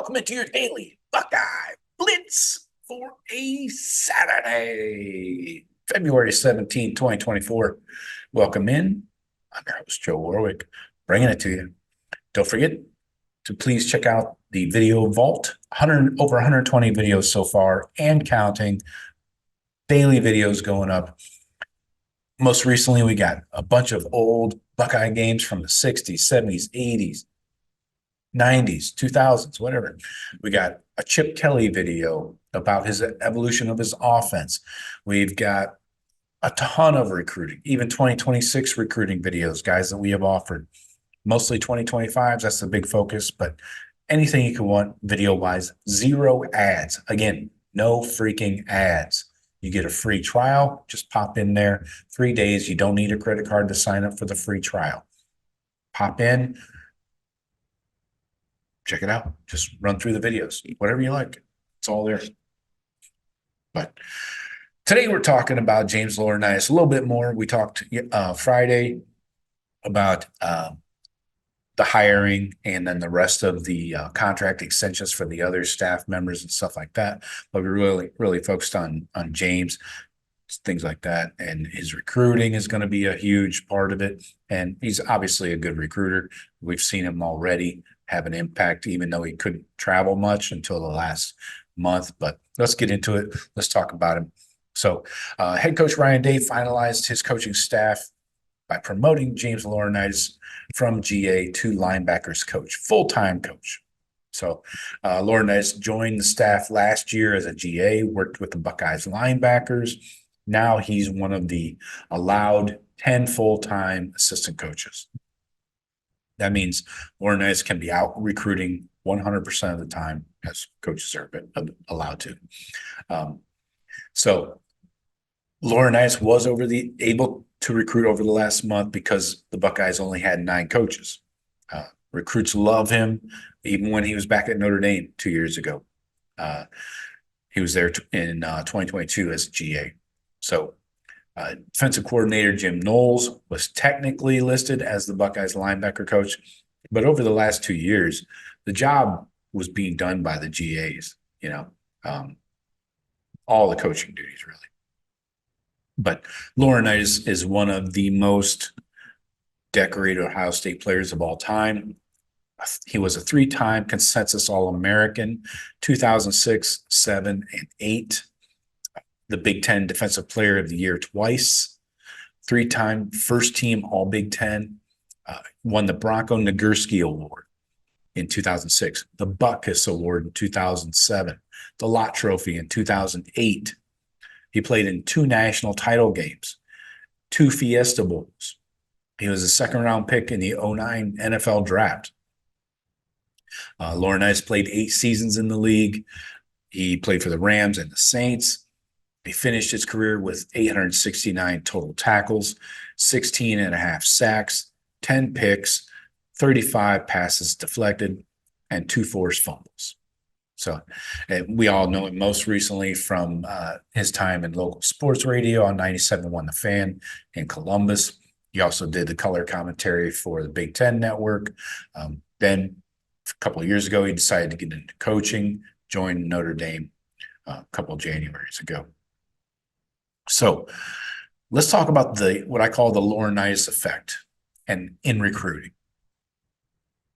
Welcome into your Daily Buckeye Blitz for a Saturday, February 17th, 2024. Welcome in. I'm your host, Joe Warwick, bringing it to you. Don't forget to please check out the video vault. Over 120 videos so far and counting. Daily videos going up. Most recently, we got a bunch of old Buckeye games from the 60s, 70s, 80s. 90s, 2000s, whatever. We got a Chip Kelly video about his evolution of his offense. We've got a ton of recruiting, even 2026 recruiting videos, guys that we have offered. Mostly 2025s, that's the big focus, but anything you can want video-wise, zero ads. Again, no freaking ads. You get a free trial, just pop in there. 3 days, you don't need a credit card to sign up for the free trial. Pop in, check it out. Just run through the videos, whatever you like. It's all there. But today we're talking about James Laurinaitis a little bit more. We talked Friday about the hiring and then the rest of the contract extensions for the other staff members and stuff like that. But we really focused on James, things like that. And his recruiting is going to be a huge part of it. And he's obviously a good recruiter. We've seen him already have an impact, even though he couldn't travel much until the last month. But let's get into it. Let's talk about him. So head coach Ryan Day finalized his coaching staff by promoting James Laurinaitis from GA to linebackers coach, full-time coach. So Laurinaitis joined the staff last year as a GA, worked with the Buckeyes linebackers. Now he's one of the allowed 10 full-time assistant coaches. That means Laurinaitis can be out recruiting 100% of the time, as coaches are allowed to. So Laurinaitis was able to recruit over the last month because the Buckeyes only had 9 coaches. Recruits love him, even when he was back at Notre Dame 2 years ago. He was there in 2022 as a GA. So defensive coordinator Jim Knowles was technically listed as the Buckeyes linebacker coach, but over the last 2 years, the job was being done by the GAs, all the coaching duties, really. But Laurinaitis is one of the most decorated Ohio State players of all time. He was a 3-time consensus All-American, 2006, 7, and 8. The Big Ten Defensive Player of the Year twice, 3-time first-team All-Big Ten, won the Bronco Nagurski Award in 2006, the Butkus Award in 2007, the Lott Trophy in 2008. He played in 2 national title games, 2 Fiesta Bowls. He was a second-round pick in the 2009 NFL Draft. Laurinaitis played 8 seasons in the league. He played for the Rams and the Saints. He finished his career with 869 total tackles, 16 and a half sacks, 10 picks, 35 passes deflected, and 2 forced fumbles. So we all know him most recently from his time in local sports radio on 97.1 The Fan in Columbus. He also did the color commentary for the Big Ten Network. Then a couple of years ago, he decided to get into coaching, joined Notre Dame a couple of Januaries ago. So let's talk about what I call the Laurinaitis effect and in recruiting.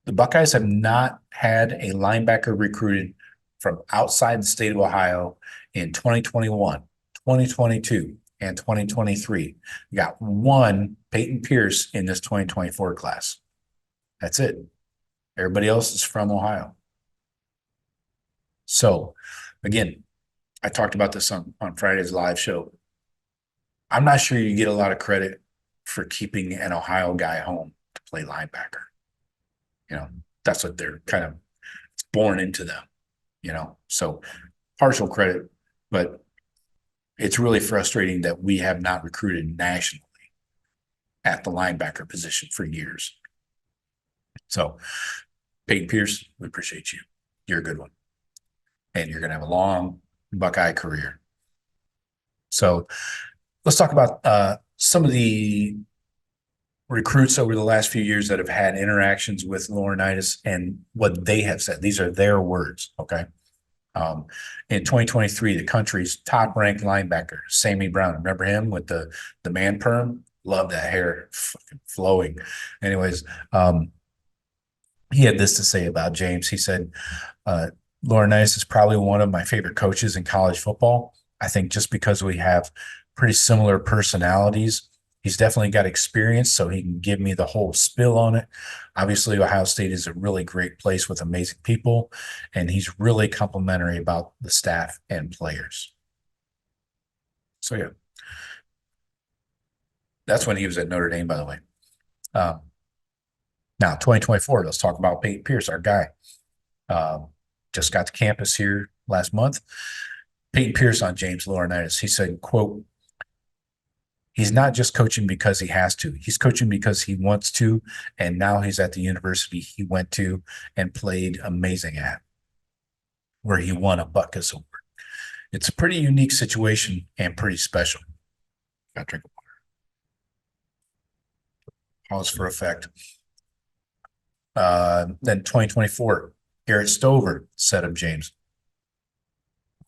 The Buckeyes have not had a linebacker recruited from outside the state of Ohio in 2021, 2022, and 2023. We got 1 Peyton Pierce in this 2024 class. That's it. Everybody else is from Ohio. So, again, I talked about this on Friday's live show. I'm not sure you get a lot of credit for keeping an Ohio guy home to play linebacker. That's what they're it's born into them, So partial credit, but it's really frustrating that we have not recruited nationally at the linebacker position for years. So, Peyton Pierce, we appreciate you. You're a good one. And you're going to have a long Buckeye career. So, let's talk about some of the recruits over the last few years that have had interactions with Laurinaitis and what they have said. These are their words, okay? In 2023, the country's top-ranked linebacker, Sammy Brown. Remember him with the man perm? Love that hair, fucking flowing. Anyways, he had this to say about James. He said, Laurinaitis is probably one of my favorite coaches in college football. I think just because we have pretty similar personalities. He's definitely got experience, so he can give me the whole spill on it. Obviously, Ohio State is a really great place with amazing people, and he's really complimentary about the staff and players. So, yeah. That's when he was at Notre Dame, by the way. Now, 2024, let's talk about Peyton Pierce, our guy. Just got to campus here last month. Peyton Pierce on James Laurinaitis. He said, quote, he's not just coaching because he has to. He's coaching because he wants to, and now he's at the university he went to and played amazing at, where he won a Buckeyes award. It's a pretty unique situation and pretty special. Got to drink water. Pause for effect. Then 2024, Garrett Stover said of James,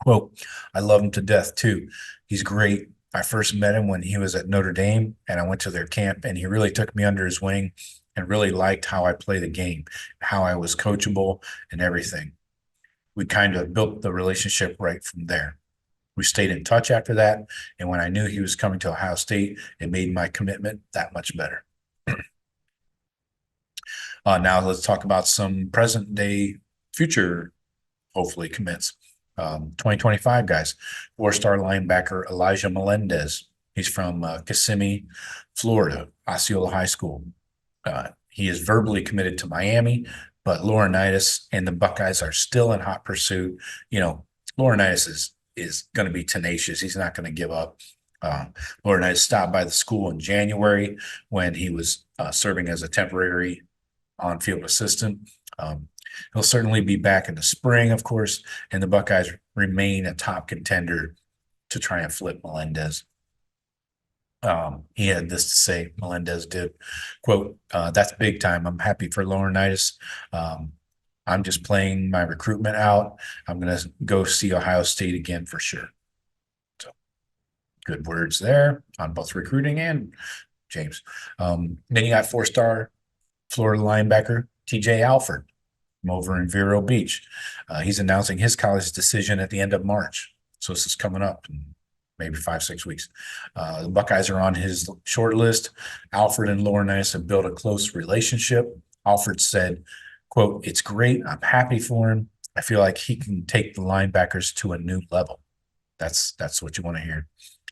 quote, I love him to death too. He's great. I first met him when he was at Notre Dame, and I went to their camp, and he really took me under his wing and really liked how I play the game, how I was coachable and everything. We kind of built the relationship right from there. We stayed in touch after that, and when I knew he was coming to Ohio State, it made my commitment that much better. Now let's talk about some present day future, hopefully, commits. 2025 guys, 4-star linebacker Elijah Melendez. He's from Kissimmee, Florida, Osceola High School. He is verbally committed to Miami, but Laurinaitis and the Buckeyes are still in hot pursuit. You know, Laurinaitis is going to be tenacious. He's not going to give up. Laurinaitis stopped by the school in January when he was serving as a temporary on-field assistant. He'll certainly be back in the spring, of course, and the Buckeyes remain a top contender to try and flip Melendez. He had this to say, Melendez did, quote, that's big time. I'm happy for Laurinaitis. I'm just playing my recruitment out. I'm going to go see Ohio State again for sure. So good words there on both recruiting and James. Then you got 4-star Florida linebacker TJ Alford from over in Vero Beach. He's announcing his college decision at the end of March. So this is coming up in maybe 5-6 weeks. The Buckeyes are on his short list. Alford and Laurinaitis have built a close relationship. Alford said, quote, it's great. I'm happy for him. I feel like he can take the linebackers to a new level. That's what you want to hear.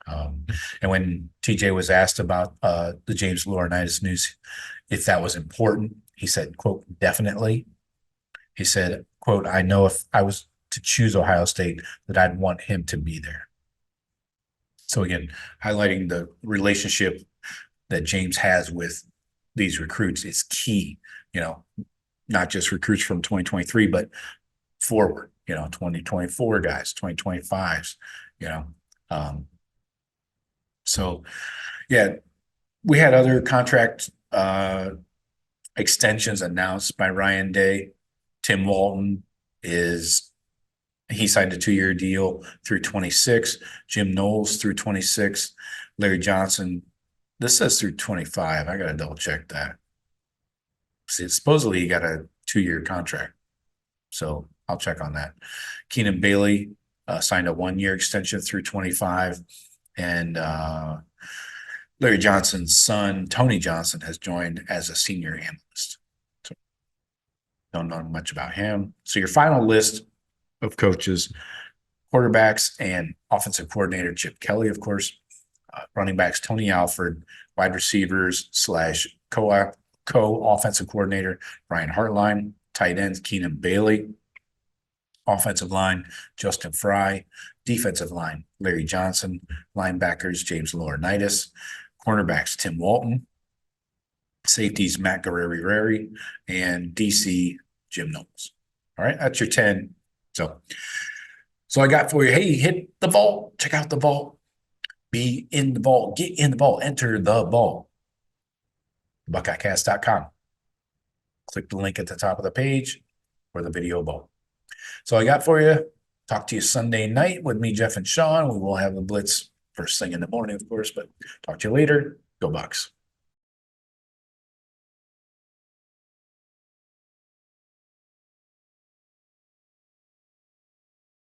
And when TJ was asked about the James Laurinaitis news, if that was important, he said, quote, definitely. He said, quote, I know if I was to choose Ohio State that I'd want him to be there. So again, highlighting the relationship that James has with these recruits is key, you know, not just recruits from 2023, but forward, you know, 2024 guys, 2025s, you know. So, yeah, we had other contract extensions announced by Ryan Day. Tim Walton he signed a 2-year deal through 26. Jim Knowles through 26. Larry Johnson, this says through 25. I got to double check that. See, supposedly he got a 2-year contract. So I'll check on that. Keenan Bailey signed a 1-year extension through 25. And Larry Johnson's son, Tony Johnson, has joined as a senior analyst. So don't know much about him. So your final list of coaches, quarterbacks and offensive coordinator Chip Kelly, of course, running backs Tony Alford, wide receivers / co-offensive coordinator Brian Hartline, tight ends Keenan Bailey, offensive line Justin Fry, defensive line Larry Johnson, linebackers James Laurinaitis, cornerbacks Tim Walton, safeties Matt Guerrieri, and DC Jim Knowles. All right, that's your 10. So I got for you, hey, hit the vault. Check out the vault. Be in the vault. Get in the vault. Enter the vault. buckeyecast.com. Click the link at the top of the page or the video below. So I got for you. Talk to you Sunday night with me, Jeff, and Sean. We will have the blitz first thing in the morning, of course, but talk to you later. Go Bucks.